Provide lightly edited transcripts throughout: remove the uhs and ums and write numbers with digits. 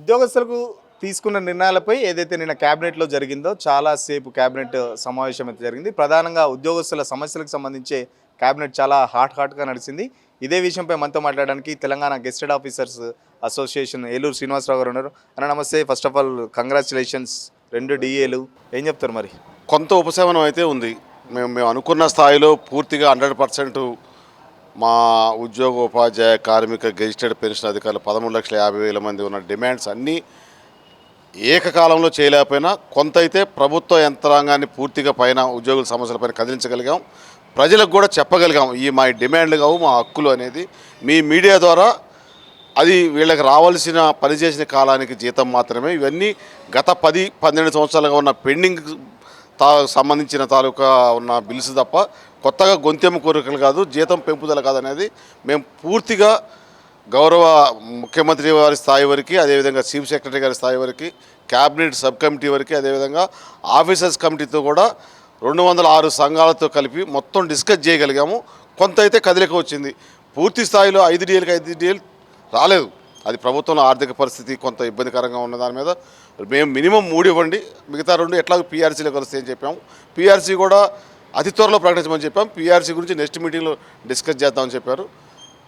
ఉద్యోగస్తులకు తీసుకున్న నిర్ణయాలపై ఏదైతే నిన్న క్యాబినెట్లో జరిగిందో చాలాసేపు క్యాబినెట్ సమావేశం అయితే జరిగింది. ప్రధానంగా ఉద్యోగస్తుల సమస్యలకు సంబంధించి క్యాబినెట్ చాలా హాట్గా నడిచింది. ఇదే విషయంపై మనతో మాట్లాడడానికి Telangana gazetted officers association Eluru Srinivasarao గారు ఉన్నారు. అన్న నమస్తే. ఫస్ట్ ఆఫ్ ఆల్ కంగ్రాచులేషన్స్, 2 DAలు ఏం చెప్తారు? మరి కొంత ఉపశమనం అయితే ఉంది. మేము అనుకున్న స్థాయిలో పూర్తిగా 100% మా ఉద్యోగ ఉపాధ్యాయ కార్మిక గెజిటెడ్ పెన్షన్ అధికారులు 13,50,000 మంది ఉన్న డిమాండ్స్ అన్నీ ఏకకాలంలో చేయలేకపోయినా కొంత అయితే ప్రభుత్వ యంత్రాంగాన్ని పూర్తిగా పైన ఉద్యోగుల సమస్యలపైన కదిలించగలిగాం. ప్రజలకు కూడా చెప్పగలిగాం ఈ మా డిమాండ్లు కావు, మా హక్కులు అనేది. మీ మీడియా ద్వారా అది వీళ్ళకి రావాల్సిన పనిచేసిన కాలానికి జీతం మాత్రమే. ఇవన్నీ గత 10-12 సంవత్సరాలుగా ఉన్న పెండింగ్ సంబంధించిన తాలూకా ఉన్న బిల్స్ తప్ప కొత్తగా గొంతెమ్మ కోరికలు కాదు, జీతం పెంపుదల కాదనేది మేము పూర్తిగా గౌరవ ముఖ్యమంత్రి వారి స్థాయి వరకు, అదేవిధంగా చీఫ్ సెక్రటరీ గారి స్థాయి వరకు, క్యాబినెట్ సబ్ కమిటీ వరకు, అదేవిధంగా ఆఫీసర్స్ కమిటీతో కూడా 206 సంఘాలతో కలిపి మొత్తం డిస్కస్ చేయగలిగాము. కొంత అయితే కదలిక వచ్చింది. పూర్తి స్థాయిలో 5 DAలు రాలేదు. అది ప్రభుత్వంలో ఆర్థిక పరిస్థితి కొంత ఇబ్బందికరంగా ఉన్న దాని మీద మేము మినిమం 3 ఇవ్వండి, మిగతా 2 ఎట్లా PRCలో కలుస్తాయి అని చెప్పాము. PRC కూడా అతి త్వరలో ప్రకటించమని చెప్పాం. PRC గురించి నెక్స్ట్ మీటింగ్లో డిస్కస్ చేద్దామని చెప్పారు.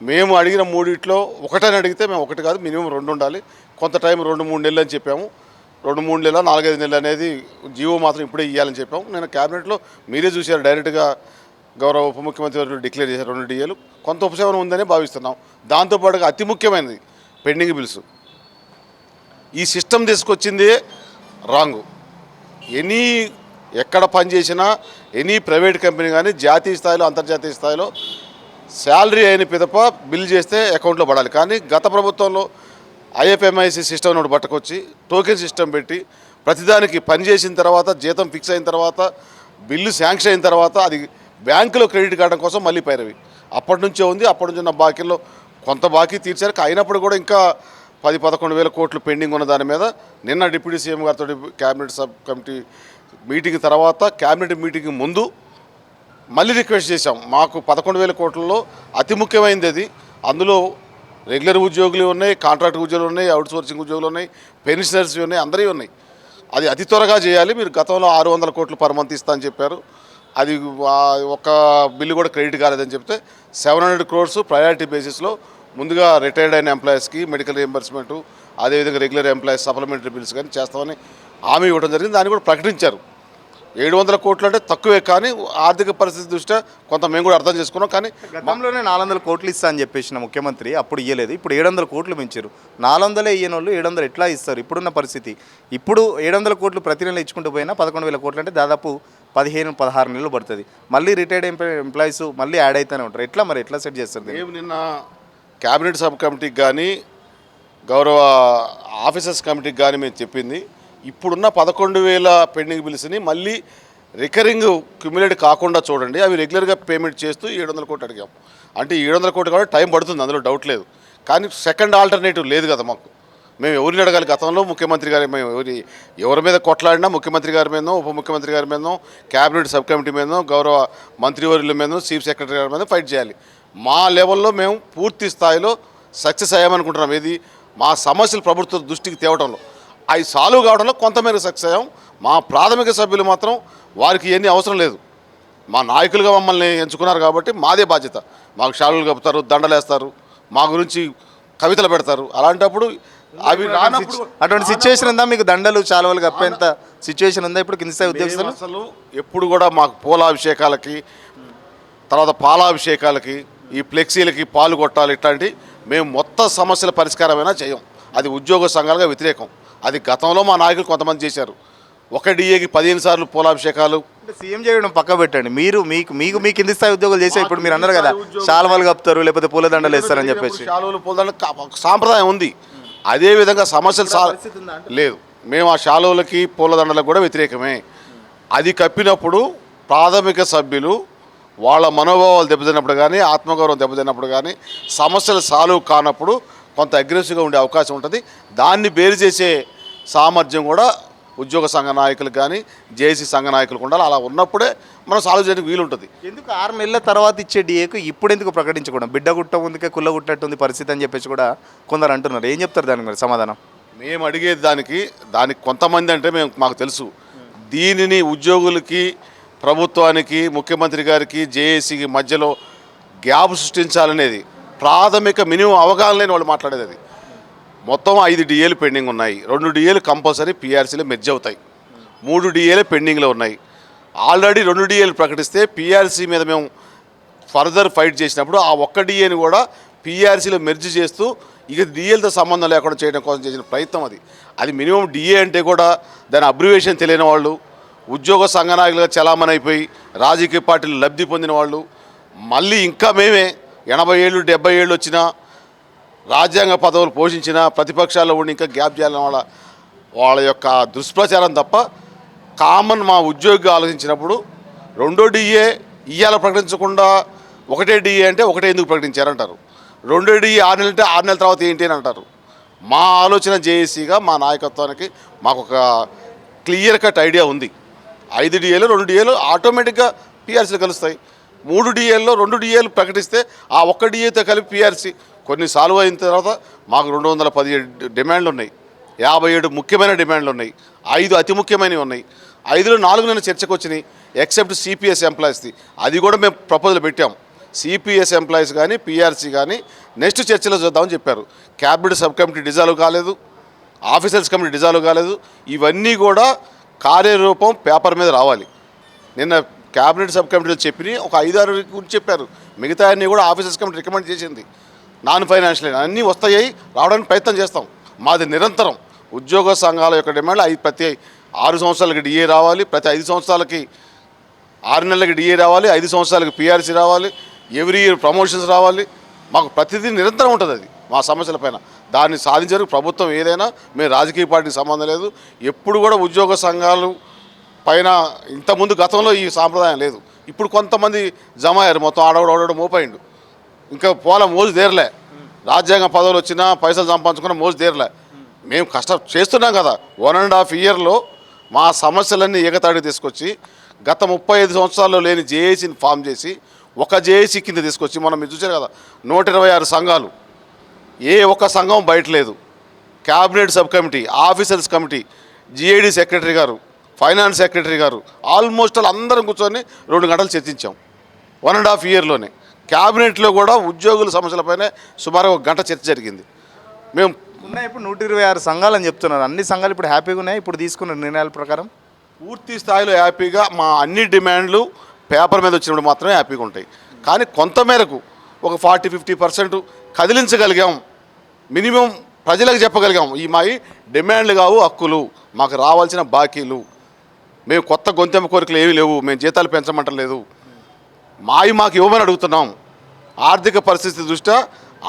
మేము అడిగిన 3 ఒకటని అడిగితే మేము 1 కాదు మినిమం 2 ఉండాలి. కొంత టైం 2-3 నెలలు అని చెప్పాము. 2-3 నెలలు 4-5 నెలలు అనేది జీవో మాత్రం ఇప్పుడే ఇవ్వాలని చెప్పాము. నేను క్యాబినెట్లో మీరే చూశారు, డైరెక్ట్గా గౌరవ ఉప ముఖ్యమంత్రి వారు డిక్లేర్ చేశారు 2 DAలు. కొంత ఉపశమనం ఉందని భావిస్తున్నాం. దాంతోపాటుగా అతి ముఖ్యమైనది పెండింగ్ బిల్స్. ఈ సిస్టమ్ తీసుకొచ్చిందే రాంగు. ఎక్కడ పనిచేసినా ఎనీ ప్రైవేట్ కంపెనీ కానీ జాతీయ స్థాయిలో అంతర్జాతీయ స్థాయిలో శాలరీ అయిన పిదప బిల్ చేస్తే అకౌంట్లో పడాలి. కానీ గత ప్రభుత్వంలో IFMIC సిస్టమ్ ఒకటి పట్టుకొచ్చి టోకెన్ సిస్టమ్ పెట్టి ప్రతిదానికి పనిచేసిన తర్వాత జీతం ఫిక్స్ అయిన తర్వాత బిల్లు శాంక్షన్ అయిన తర్వాత అది బ్యాంకులో క్రెడిట్ కావడం కోసం మళ్ళీ పైరవి అప్పటి నుంచే ఉంది. అప్పటి నుంచి ఉన్న బాకీల్లో కొంత బాకీ తీర్చారు. అయినప్పుడు కూడా ఇంకా 10-11 కోట్లు పెండింగ్ ఉన్న దాని మీద నిన్న డిప్యూటీ సీఎం గారితో క్యాబినెట్ సబ్ కమిటీ మీటింగ్ తర్వాత క్యాబినెట్ మీటింగ్ ముందు మళ్ళీ రిక్వెస్ట్ చేశాం. మాకు 11,000 కోట్లలో అతి ముఖ్యమైనది అది. అందులో రెగ్యులర్ ఉద్యోగులు ఉన్నాయి, కాంట్రాక్ట్ ఉద్యోగులు ఉన్నాయి, అవుట్సోర్సింగ్ ఉద్యోగులు ఉన్నాయి, పెన్షనర్స్ ఉన్నాయి, అందరివి ఉన్నాయి. అది అతి త్వరగా చేయాలి. మీరు గతంలో 600 కోట్లు పర్ మంత్ ఇస్తా అని చెప్పారు. అది ఒక బిల్లు కూడా క్రెడిట్ కాలేదని చెప్తే 700 crores ప్రయారిటీ బేసిస్లో ముందుగా రిటైర్డ్ అయిన ఎంప్లాయీస్కి మెడికల్ రియంబర్స్మెంటు, అదేవిధంగా రెగ్యులర్ ఎంప్లాయీస్ సప్లిమెంటరీ బిల్స్ కానీ చేస్తామని హామీ ఇవ్వడం జరిగింది. దాన్ని కూడా ప్రకటించారు. 700 కోట్లు అంటే తక్కువే, కానీ ఆర్థిక పరిస్థితి దృష్ట్యా కొంత మేము కూడా అర్థం చేసుకున్నాం. కానీ గతంలోనే 400 కోట్లు ఇస్తా అని చెప్పేసిన ముఖ్యమంత్రి అప్పుడు ఇవ్వలేదు. ఇప్పుడు 700 కోట్లు పెంచారు. 400 ఇయ్యని వాళ్ళు 700 ఎట్లా ఇస్తారు? ఇప్పుడున్న పరిస్థితి. ఇప్పుడు 700 కోట్లు ప్రతి నెల ఇచ్చుకుంటూ పోయినా 11,000 కోట్లు అంటే దాదాపు 15-16 నెలలు పడుతుంది. మళ్ళీ రిటైర్డ్ ఎంప్లాయీస్ మళ్ళీ యాడ్ అవుతూనే ఉంటారు. ఎట్లా సెట్ చేస్తారు? మేము నిన్న క్యాబినెట్ సబ్ కమిటీకి కానీ గౌరవ ఆఫీసర్స్ కమిటీకి కానీ మేము చెప్పింది, ఇప్పుడున్న 11,000 పెండింగ్ బిల్స్ని మళ్ళీ రికరింగ్ క్యుములేట్ కాకుండా చూడండి. అవి రెగ్యులర్గా పేమెంట్ చేస్తూ 700 కోట్లు అడిగాం. అంటే 700 కోట్లు కాబట్టి టైం పడుతుంది, అందులో డౌట్ లేదు. కానీ సెకండ్ ఆల్టర్నేటివ్ లేదు కదా మాకు. మేము ఎవరిని అడగాలి? గతంలో ముఖ్యమంత్రి గారి మేము ఎవరి మీద కొట్లాడినా ముఖ్యమంత్రి గారి మీదనో, ఉప ముఖ్యమంత్రి గారి మీదనో, క్యాబినెట్ సబ్ కమిటీ మీదనో, గౌరవ మంత్రివర్యుల మీదనో, చీఫ్ సెక్రటరీ గారి మీద ఫైట్ చేయాలి. మా లెవెల్లో మేము పూర్తి స్థాయిలో సక్సెస్ అయ్యామనుకుంటున్నాం. ఇది మా సమస్యలు ప్రభుత్వ దృష్టికి తేవడంలో, అవి సాల్వ్ కావడంలో కొంతమేరకు సక్సెస్ అయ్యాం. మా ప్రాథమిక సభ్యులు మాత్రం వారికి ఎన్ని అవసరం లేదు. మా నాయకులుగా మమ్మల్ని ఎంచుకున్నారు కాబట్టి మాదే బాధ్యత. మాకు షాలులు కప్పుతారు, దండలేస్తారు, మా గురించి కవితలు పెడతారు. అలాంటప్పుడు అవి రానప్పుడు అటువంటి సిచ్యువేషన్ ఉందా మీకు? దండలు చాలవలు కప్పేంత సిచ్యువేషన్ ఉందా ఇప్పుడు కింది స్థాయి ఉద్యోగస్తులు? అసలు ఎప్పుడు కూడా మాకు పూలాభిషేకాలకి, తర్వాత పాలాభిషేకాలకి, ఈ ఫ్లెక్సీలకి పాలు కొట్టాలి, ఇట్లాంటి మేము మొత్తం సమస్యల పరిష్కారమైనా చేయం. అది ఉద్యోగ సంఘాలుగా వ్యతిరేకం. అది గతంలో మా నాయకులు కొంతమంది చేశారు. ఒక DAకి 15 సార్లు పూలాభిషేకాలు. సీఎం చేయడం పక్క పెట్టండి. మీకు కింది స్థాయి ఉద్యోగాలు చేసే ఇప్పుడు మీరు అన్నారు కదా శాలువాలు కప్తారు లేకపోతే పూలదండలు వేస్తారని చెప్పేసి. శాలువలు పూలదండ సాంప్రదాయం ఉంది. అదేవిధంగా సమస్యలు లేదు. మేము ఆ శాలువలకి పూలదండలకు కూడా వ్యతిరేకమే. అది కప్పినప్పుడు ప్రాథమిక సభ్యులు వాళ్ళ మనోభావాలు దెబ్బతిన్నప్పుడు కానీ, ఆత్మగౌరవం దెబ్బతిన్నప్పుడు కానీ, సమస్యలు సాల్వ్ కానప్పుడు కొంత అగ్రెసివ్గా ఉండే అవకాశం ఉంటుంది. దాన్ని బేరు చేసే సామర్థ్యం కూడా ఉద్యోగ సంఘ నాయకులకు కానీ, జేఏసీ సంఘ నాయకులకు ఉండాలి. అలా ఉన్నప్పుడే మనం సాల్వ్ చేయడానికి వీలుంటుంది. ఎందుకు 6 నెలల తర్వాత ఇచ్చే DAకు ఇప్పుడు ఎందుకు ప్రకటించకూడదు? బిడ్డ గుట్ట ముందుకే కుల్ల గుట్టట్టుంది పరిస్థితి అని చెప్పేసి కూడా కొందరు అంటున్నారు. ఏం చెప్తారు దానికి మరి సమాధానం? మేము అడిగేది దానికి కొంతమంది అంటే మాకు తెలుసు. దీనిని ఉద్యోగులకి, ప్రభుత్వానికి, ముఖ్యమంత్రి గారికి, జేఏసీకి మధ్యలో గ్యాప్ సృష్టించాలనేది ప్రాథమిక మినిమం అవగాహన లేని వాళ్ళు మాట్లాడేది. అది మొత్తం 5 డిఏలు పెండింగ్ ఉన్నాయి. 2 డిఏలు కంపల్సరీ పీఆర్సీలో మెర్జ్ అవుతాయి. 3 డిఏలే పెండింగ్లో ఉన్నాయి. ఆల్రెడీ 2 డిఏలు ప్రకటిస్తే పీఆర్సీ మీద మేము ఫర్దర్ ఫైట్ చేసినప్పుడు ఆ ఒక్క డిఏని కూడా పీఆర్సీలో మెర్జ్ చేస్తూ ఇక డిఏలతో సంబంధం లేకుండా చేయడం కోసం చేసిన ప్రయత్నం అది మినిమం డిఏ అంటే కూడా దాని అబ్రివేషన్ తెలియని వాళ్ళు, ఉద్యోగ సంఘ నాయకులుగా చలామణి అయిపోయి రాజకీయ పార్టీలు లబ్ధి పొందిన వాళ్ళు, మళ్ళీ ఇంకా మేమే 80 ఏళ్ళు 70 ఏళ్ళు వచ్చినా రాజ్యాంగ పదవులు పోషించిన ప్రతిపక్షాల్లో ఉండి ఇంకా గ్యాప్ చేయాలని వాళ్ళ యొక్క దుష్ప్రచారం తప్ప కామన్ మా ఉద్యోగి ఆలోచించినప్పుడు 2 డిఏ ఇయ్యాల ప్రకటించకుండా 1 డిఏ అంటే 1 ఎందుకు ప్రకటించారంటారు. 2 డిఏ 6 నెలలు అంటే 6 నెలల తర్వాత ఏంటి అని అంటారు. మా ఆలోచన జేఏసీగా మా నాయకత్వానికి మాకు ఒక క్లియర్ కట్ ఐడియా ఉంది. 5 డిఏలు 2 డిఏలు ఆటోమేటిక్గా పీఆర్సీలు కలుస్తాయి. 3 డిఏల్లో 2 డిఏలు ప్రకటిస్తే ఆ 1 డిఏతో కలిపి పీఆర్సీ కొన్ని సాల్వ్ అయిన తర్వాత మాకు 217 డిమాండ్లు ఉన్నాయి. 57 ముఖ్యమైన డిమాండ్లు ఉన్నాయి. 5 అతి ముఖ్యమైనవి ఉన్నాయి. 5లో 4 నిన్న చర్చకు వచ్చినాయి. ఎక్సెప్ట్ సిపిఎస్ ఎంప్లాయీస్ది, అది కూడా మేము ప్రపోజల్ పెట్టాం. సిపిఎస్ ఎంప్లాయీస్ కానీ పీఆర్సీ కానీ నెక్స్ట్ చర్చలో చూద్దామని చెప్పారు. క్యాబినెట్ సబ్ కమిటీ డిజాల్వ్ కాలేదు, ఆఫీసర్స్ కమిటీ డిజాల్వ్ కాలేదు. ఇవన్నీ కూడా కార్యరూపం పేపర్ మీద రావాలి. నిన్న క్యాబినెట్ సబ్ కమిటీలో చెప్పి ఒక 5-6 గురించి చెప్పారు. మిగతా అన్నీ కూడా ఆఫీసర్స్ కమిటీ రికమెండ్ చేసింది. నాన్ ఫైనాన్షియల్ అన్నీ వస్తాయి, రావడానికి ప్రయత్నం చేస్తాం. మాది నిరంతరం ఉద్యోగ సంఘాల యొక్క డిమాండ్లు ప్రతి 6 సంవత్సరాలకి డిఏ రావాలి, ప్రతి 5 సంవత్సరాలకి 6 నెలలకి డిఏ రావాలి, 5 సంవత్సరాలకి పీఆర్సీ రావాలి, ఎవ్రీ ఇయర్ ప్రమోషన్స్ రావాలి. మాకు ప్రతిదీ నిరంతరం ఉంటుంది. అది మా సమస్యలపైన దాన్ని సాధించారు ప్రభుత్వం. ఏదైనా మేము రాజకీయ పార్టీకి సంబంధం లేదు. ఎప్పుడు కూడా ఉద్యోగ సంఘాలు పైన ఇంతకుముందు గతంలో ఈ సాంప్రదాయం లేదు. ఇప్పుడు కొంతమంది జమ అయ్యారు, మొత్తం ఆడవాడు మోపైండు, ఇంకా మోజు తీరలే. రాజ్యాంగ పదవులు వచ్చినా పైసలు సంపాదించుకున్న మోజు తీరలే. మేము కష్టం చేస్తున్నాం కదా. 1.5 ఇయర్లో మా సమస్యలన్నీ ఏకతాడికి తీసుకొచ్చి గత 35 సంవత్సరాల్లో లేని జేఏసీని ఫామ్ చేసి ఒక జేఏసీ కింద తీసుకొచ్చి మనం మీరు చూసారు కదా 126 సంఘాలు, ఏ ఒక్క సంఘం బయట లేదు. Cabinet sub committee, officers committee, GID secretary గారు, ఫైనాన్స్ సెక్రటరీ గారు, ఆల్మోస్ట్ అందరం కూర్చొని 2 గంటలు చర్చించాం 1.5 ఇయర్లోనే. క్యాబినెట్లో కూడా ఉద్యోగుల సమస్యలపైనే సుమారు 1 గంట చర్చ జరిగింది. మేము ఉన్నాయి ఇప్పుడు 126 సంఘాలు అని చెప్తున్నారు. అన్ని సంఘాలు ఇప్పుడు హ్యాపీగా ఉన్నాయి ఇప్పుడు తీసుకున్న నిర్ణయాల ప్రకారం? పూర్తి స్థాయిలో హ్యాపీగా మా అన్ని డిమాండ్లు పేపర్ మీద వచ్చినప్పుడు మాత్రమే హ్యాపీగా ఉంటాయి. కానీ కొంతమేరకు ఒక 40-50% కదిలించగలిగాం. మినిమం ప్రజలకు చెప్పగలిగాం ఈ మా డిమాండ్లు కావు, హక్కులు, మాకు రావాల్సిన బాకీలు. మేము కొత్త గొంతెమ్మ కోరికలు ఏమీ లేవు, మేము జీతాలు పెంచమంటలేదు, మాకు ఇవ్వమని అడుగుతున్నాం. ఆర్థిక పరిస్థితి దృష్ట్యా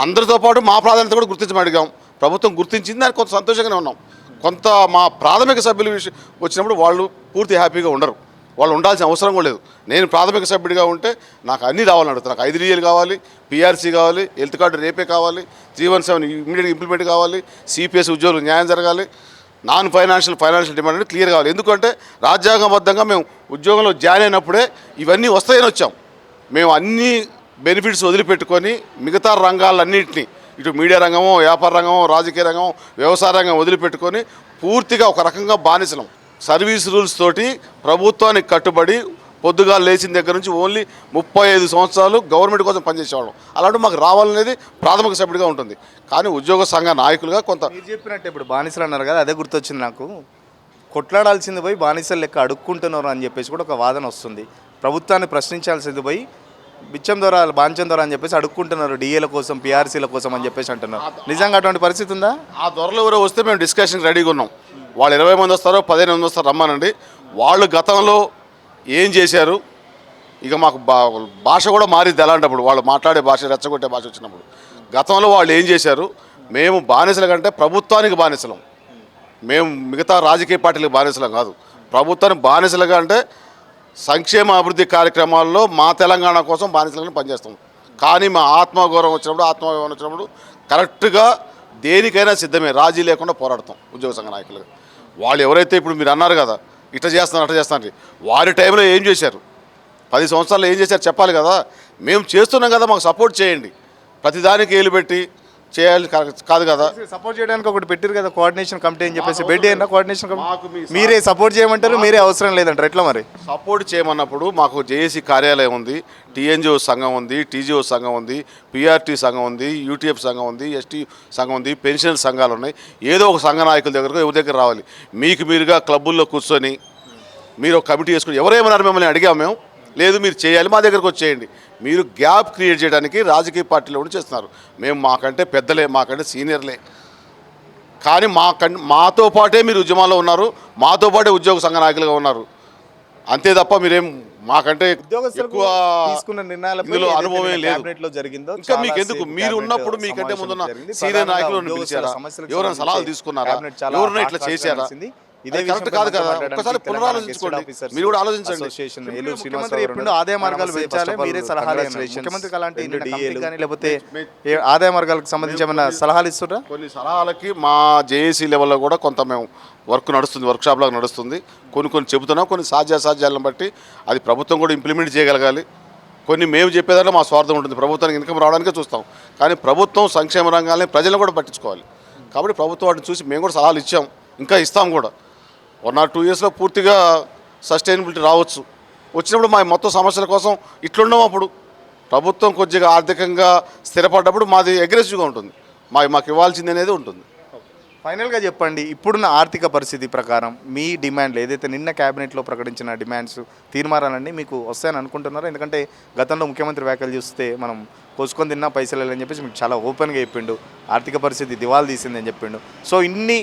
అందరితో పాటు మా ప్రాధాన్యత కూడా గుర్తించమని అడిగాం. ప్రభుత్వం గుర్తించింది, దానికి కొంత సంతోషంగానే ఉన్నాం. కొంత మా ప్రాథమిక సభ్యుల విషయం వచ్చినప్పుడు వాళ్ళు పూర్తి హ్యాపీగా ఉండరు. వాళ్ళు ఉండాల్సిన అవసరం కూడా లేదు. నేను ప్రాథమిక సభ్యుడిగా ఉంటే నాకు అన్నీ రావాలని అడుగుతాను. నాకు 5 డిఏలు కావాలి, పీఆర్సీ కావాలి, హెల్త్ కార్డు రేపే కావాలి, 317 ఇమీడియట్గా ఇంప్లిమెంట్ కావాలి, సిపిఎస్ ఉద్యోగులకు న్యాయం జరగాలి, నాన్ ఫైనాన్షియల్ డిమాండ్ అనేది క్లియర్ కావాలి. ఎందుకంటే రాజ్యాంగబద్ధంగా మేము ఉద్యోగంలో జాయిన్ అయినప్పుడే ఇవన్నీ వస్తాయని వచ్చాం. మేము అన్ని బెనిఫిట్స్ వదిలిపెట్టుకొని మిగతా రంగాలన్నింటినీ, ఇటు మీడియా రంగము, వ్యాపార రంగము, రాజకీయ రంగం, వ్యవసాయ రంగం వదిలిపెట్టుకొని పూర్తిగా ఒక రకంగా బానిసలం. సర్వీస్ రూల్స్ తోటి ప్రభుత్వానికి కట్టుబడి పొద్దుగా లేచిన దగ్గర నుంచి ఓన్లీ 35 సంవత్సరాలు గవర్నమెంట్ కోసం పనిచేసేవాళ్ళం. అలాంటి మాకు రావాలనేది ప్రాథమిక సభ్యుడిగా ఉంటుంది. కానీ ఉద్యోగ సంఘ నాయకులుగా కొంత మీరు చెప్పినట్టు ఇప్పుడు బానిసలు అన్నారు కదా, అదే గుర్తొచ్చింది నాకు. కొట్లాడాల్సింది పోయి బానిసలు లెక్క అడుక్కుంటున్నారు అని చెప్పేసి కూడా ఒక వాదన వస్తుంది. ప్రభుత్వాన్ని ప్రశ్నించాల్సింది పోయి బిచ్చం ద్వారా బాంచం ద్వారా అని చెప్పేసి అడుక్కుంటున్నారు, డిఏల కోసం, పీఆర్సీల కోసం అని చెప్పేసి అంటున్నారు. నిజంగా అటువంటి పరిస్థితి ఉందా? ఆ దొరలు ఎవరో వస్తే మేము డిస్కషన్కి రెడీగా ఉన్నాం. వాళ్ళు 20 మంది వస్తారో 15 మంది వస్తారో రమ్మానండి. వాళ్ళు గతంలో ఏం చేశారు, ఇక మాకు భాష కూడా మారిద్ది. అలాంటప్పుడు వాళ్ళు మాట్లాడే భాష, రెచ్చగొట్టే భాష వచ్చినప్పుడు గతంలో వాళ్ళు ఏం చేశారు, మేము బానిసల కంటే ప్రభుత్వానికి బానిసలం. మేము మిగతా రాజకీయ పార్టీలకు బానిసలం కాదు. ప్రభుత్వానికి బానిసలుగా అంటే సంక్షేమ అభివృద్ధి కార్యక్రమాల్లో మా తెలంగాణ కోసం బానిసలను పనిచేస్తాం. కానీ మా ఆత్మగౌరవం వచ్చినప్పుడు, ఆత్మగౌరవం వచ్చినప్పుడు కరెక్ట్గా దేనికైనా సిద్ధమే, రాజీ లేకుండా పోరాడతాం ఉద్యోగ సంఘ నాయకులుగా. వాళ్ళు ఎవరైతే ఇప్పుడు మీరు అన్నారు కదా ఇట్లా చేస్తున్నారు అట్లా చేస్తున్నారు, వారి టైంలో ఏం చేశారు, 10 సంవత్సరాలు ఏం చేశారు చెప్పాలి కదా. మేము చేస్తున్నాం కదా, మాకు సపోర్ట్ చేయండి. ప్రతిదానికి ఏలు పెట్టి చేయాలి కాదు కదా. సపోర్ట్ చేయడానికి ఒకటి పెట్టారు కదా కోఆర్డినేషన్ కమిటీ అని చెప్పేసి బెడ్ అయినా కోఆర్డినేషన్ మాకు కమిటీ మీరే సపోర్ట్ చేయమంటారు, మీరే అవసరం లేదంటారు, ఎట్లా మరి? సపోర్ట్ చేయమన్నప్పుడు మాకు జేఏసీ కార్యాలయం ఉంది, టీఎన్జిఓ సంఘం ఉంది, టీజీఓ సంఘం ఉంది, పిఆర్టీ సంఘం ఉంది, యూటీఎఫ్ సంఘం ఉంది, ఎస్టీ సంఘం ఉంది, పెన్షన్ సంఘాలు ఉన్నాయి. ఏదో ఒక సంఘ నాయకుల దగ్గరకు ఎవరి దగ్గర రావాలి. మీకు మీరుగా క్లబ్బుల్లో కూర్చొని మీరు ఒక కమిటీ చేసుకుని ఎవరేమన్నారు మిమ్మల్ని అడిగాము మేము, లేదు మీరు చేయాలి మా దగ్గరకు వచ్చేయండి. మీరు గ్యాప్ క్రియేట్ చేయడానికి రాజకీయ పార్టీలో కూడా చేస్తున్నారు. మేము మాకంటే పెద్దలే, మాకంటే సీనియర్లే, కానీ మాతో పాటే మీరు ఉద్యమాల్లో ఉన్నారు, మాతో పాటే ఉద్యోగ సంఘ నాయకులుగా ఉన్నారు, అంతే తప్ప మీరేం మాకంటే ఎక్కువ తీసుకున్న నిర్ణయాలపై ఇందులో అనుభవం లేదు. క్యాబినెట్లో జరిగిందో ఇంకా మీకు ఎందుకు, మీరు ఉన్నప్పుడు మీకంటే ముందున్న సీనియర్ నాయకులు పిలిచారా, ఎవరైనా సలహాలు తీసుకున్నారా, ఎవరైనా ఇట్లా చేశారా? ఇదే కరెక్ట్ కాదు కదా. ఒక్కసారి పునరాలోచించుకోండి, మీరు కూడా ఆలోచించండి. ముఖ్యమంత్రి ఎప్పుడు ఆదాయ మార్గాలు పెంచాలి, మీరే సలహాలు ముఖ్యమంత్రికి అలాంటి లేకపోతే ఆదాయ మార్గాలకు సంబంధించి ఏమైనా సలహాలు ఇస్తున్నారా? కొన్ని సలహాలకి మా జేఏసీ లెవెల్లో కూడా కొంత మేము వర్క్ నడుస్తుంది, వర్క్షాప్ లాగా నడుస్తుంది. కొన్ని చెబుతున్నాం, కొన్ని సాధ్యాసాధ్యాలను బట్టి అది ప్రభుత్వం కూడా ఇంప్లిమెంట్ చేయగలగాలి. కొన్ని మేము చెప్పేదాంట్లో మా స్వార్థం ఉంటుంది, ప్రభుత్వానికి ఇన్కమ్ రావడానికే చూస్తాం, కానీ ప్రభుత్వం సంక్షేమ రంగాన్ని ప్రజలను కూడా పట్టించుకోవాలి. కాబట్టి ప్రభుత్వం వాటిని చూసి మేము కూడా సలహాలు ఇచ్చాం, ఇంకా ఇస్తాం కూడా. 1 or 2 yearsలో పూర్తిగా సస్టైనబిలిటీ రావచ్చు. వచ్చినప్పుడు మా మొత్తం సమస్యల కోసం ఇట్లున్నాం. అప్పుడు ప్రభుత్వం కొద్దిగా ఆర్థికంగా స్థిరపడ్డప్పుడు మాది అగ్రెసివ్గా ఉంటుంది, మాకు ఇవ్వాల్సింది అనేది ఉంటుంది. ఫైనల్గా చెప్పండి, ఇప్పుడున్న ఆర్థిక పరిస్థితి ప్రకారం మీ డిమాండ్లు ఏదైతే నిన్న క్యాబినెట్లో ప్రకటించిన డిమాండ్స్ తీర్మానాలన్నీ మీకు వస్తాయని అనుకుంటున్నారో? ఎందుకంటే గతంలో ముఖ్యమంత్రి వ్యాఖ్యలు చూస్తే మనం కోసుకొని తిన్నా పైసలు అని చెప్పేసి మీకు చాలా ఓపెన్గా చెప్పిండు, ఆర్థిక పరిస్థితి దివాలా తీసిందని చెప్పిండు. సో ఇన్ని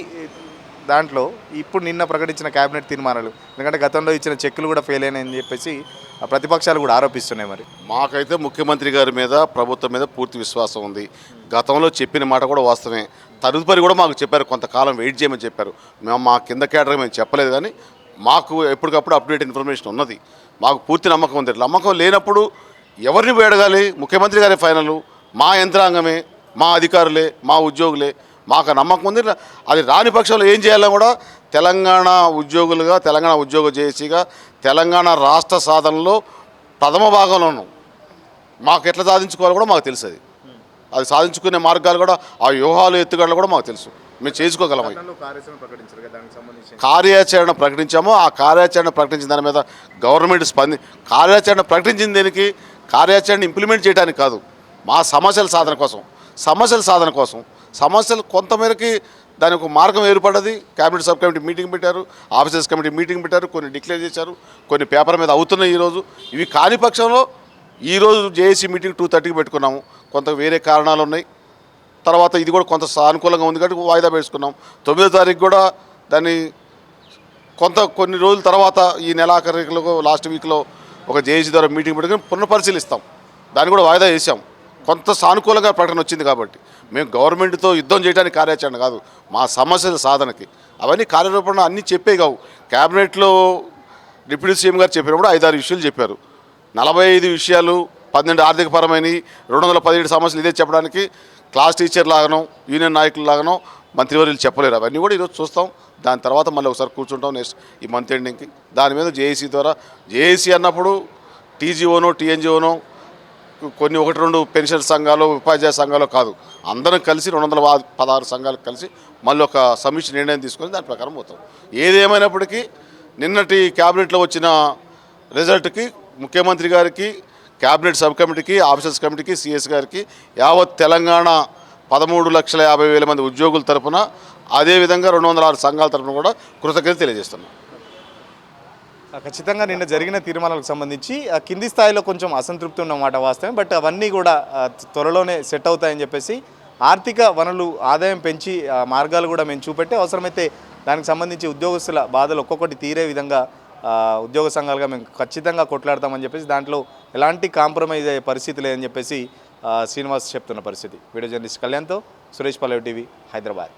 దాంట్లో ఇప్పుడు నిన్న ప్రకటించిన క్యాబినెట్ తీర్మానాలు, ఎందుకంటే గతంలో ఇచ్చిన చెక్కులు కూడా ఫెయిల్ అయినాయని చెప్పేసి ప్రతిపక్షాలు కూడా ఆరోపిస్తున్నాయి. మరి మాకైతే ముఖ్యమంత్రి గారి మీద, ప్రభుత్వం మీద పూర్తి విశ్వాసం ఉంది. గతంలో చెప్పిన మాట కూడా వాస్తవమే. తదుపరి కూడా మాకు చెప్పారు, కొంతకాలం వెయిట్ చేయమని చెప్పారు. మేము మా కింద కేటరీ మేము చెప్పలేదు, కానీ మాకు ఎప్పటికప్పుడు అప్డేట్ ఇన్ఫర్మేషన్ ఉన్నది. మాకు పూర్తి నమ్మకం ఉంది. నమ్మకం లేనప్పుడు ఎవరిని వేడగాలి? ముఖ్యమంత్రి గారి ఫైనల్, మా యంత్రాంగమే, మా అధికారులే, మా ఉద్యోగులే. మాకు నమ్మకం ఉంది. అది రాని పక్షంలో ఏం చేయాలో కూడా తెలంగాణ ఉద్యోగులుగా, తెలంగాణ ఉద్యోగ జేఏసీగా తెలంగాణ రాష్ట్ర సాధనలో ప్రథమ భాగంలో ఉన్నాం. మాకు ఎట్లా సాధించుకోవాలో కూడా మాకు తెలుసు. అది సాధించుకునే మార్గాలు కూడా, ఆ వ్యూహాలు, ఎత్తుగడలు కూడా మాకు తెలుసు. మేము చేసుకోగలం. కార్యాచరణ ప్రకటించాము. ఆ కార్యాచరణ ప్రకటించిన దాని మీద గవర్నమెంట్ కార్యాచరణ ప్రకటించిన దేనికి? కార్యాచరణ ఇంప్లిమెంట్ చేయడానికి కాదు, మా సమస్యల సాధన కోసం సమస్యలు కొంతమేరకి దానికి ఒక మార్గం ఏర్పడ్డది. క్యాబినెట్ సబ్ కమిటీ మీటింగ్ పెట్టారు, ఆఫీసర్స్ కమిటీ మీటింగ్ పెట్టారు, కొన్ని డిక్లేర్ చేశారు, కొన్ని పేపర్ మీద అవుతున్నాయి ఈరోజు. ఇవి కాని పక్షంలో ఈరోజు జేఏసీ మీటింగ్ 2:30కి పెట్టుకున్నాము. కొంత వేరే కారణాలు ఉన్నాయి. తర్వాత ఇది కూడా కొంత సానుకూలంగా ఉంది కాబట్టి వాయిదా వేసుకున్నాం. 9వ తారీఖు కూడా దాన్ని కొన్ని రోజుల తర్వాత ఈ నెలాఖరులో లాస్ట్ వీక్లో ఒక జేఏసీ ద్వారా మీటింగ్ పెట్టుకుని పునఃపరిశీలిస్తాం. దాన్ని కూడా వాయిదా వేసాం. కొంత సానుకూలంగా ప్రకటన వచ్చింది కాబట్టి మేము గవర్నమెంట్తో యుద్ధం చేయడానికి కార్యాచరణ కాదు, మా సమస్యల సాధనకి. అవన్నీ కార్యరూపణ అన్నీ చెప్పే కావు. క్యాబినెట్లో డిప్యూటీ సీఎం గారు చెప్పినప్పుడు 5-6 విషయాలు చెప్పారు. 45 విషయాలు, 12 ఆర్థికపరమైనవి, 217 సమస్యలు ఇదే చెప్పడానికి క్లాస్ టీచర్ లాగానో, యూనియన్ నాయకులు లాగానో మంత్రివర్యులు చెప్పలేరు. అవన్నీ కూడా ఈరోజు చూస్తాం. దాని తర్వాత మళ్ళీ ఒకసారి కూర్చుంటాం నెక్స్ట్ ఈ మంత్ ఎండింగ్కి. దాని మీద జేఏసీ ద్వారా, జేఏసీ అన్నప్పుడు టీజీఓనో, టీఎన్జిఓనో, కొన్ని 1-2 పెన్షన్ సంఘాలు, ఉపాధ్యాయ సంఘాలు కాదు, అందరం కలిసి 216 సంఘాలు కలిసి మళ్ళీ ఒక సమీక్ష నిర్ణయం తీసుకొని దాని ప్రకారం పోతాం. ఏదేమైనప్పటికీ నిన్నటి క్యాబినెట్లో వచ్చిన రిజల్ట్కి ముఖ్యమంత్రి గారికి, క్యాబినెట్ సబ్ కమిటీకి, ఆఫీసర్స్ కమిటీకి, సిఎస్ గారికి, యావత్ తెలంగాణ 13,50,000 మంది ఉద్యోగుల తరఫున, అదేవిధంగా 206 సంఘాల తరఫున కూడా కృతజ్ఞత తెలియజేస్తున్నాం. ఖచ్చితంగా నిన్న జరిగిన తీర్మానాలకు సంబంధించి కింది స్థాయిలో కొంచెం అసంతృప్తి ఉన్నమాట వాస్తవం. బట్ అవన్నీ కూడా త్వరలోనే సెట్ అవుతాయని చెప్పేసి, ఆర్థిక వనరులు ఆదాయం పెంచి మార్గాలు కూడా మేము చూపెట్టి, అవసరమైతే దానికి సంబంధించి ఉద్యోగస్తుల బాధలు ఒక్కొక్కటి తీరే విధంగా ఉద్యోగ సంఘాలుగా మేము ఖచ్చితంగా కొట్లాడతామని చెప్పేసి, దాంట్లో ఎలాంటి కాంప్రమైజ్ అయ్యే పరిస్థితి లేదని చెప్పేసి శ్రీనివాస్ చెప్తున్న పరిస్థితి. వీడియో జర్నలిస్ట్ కళ్యాణ్తో సురేష్ పల్లవి టీవీ, హైదరాబాద్.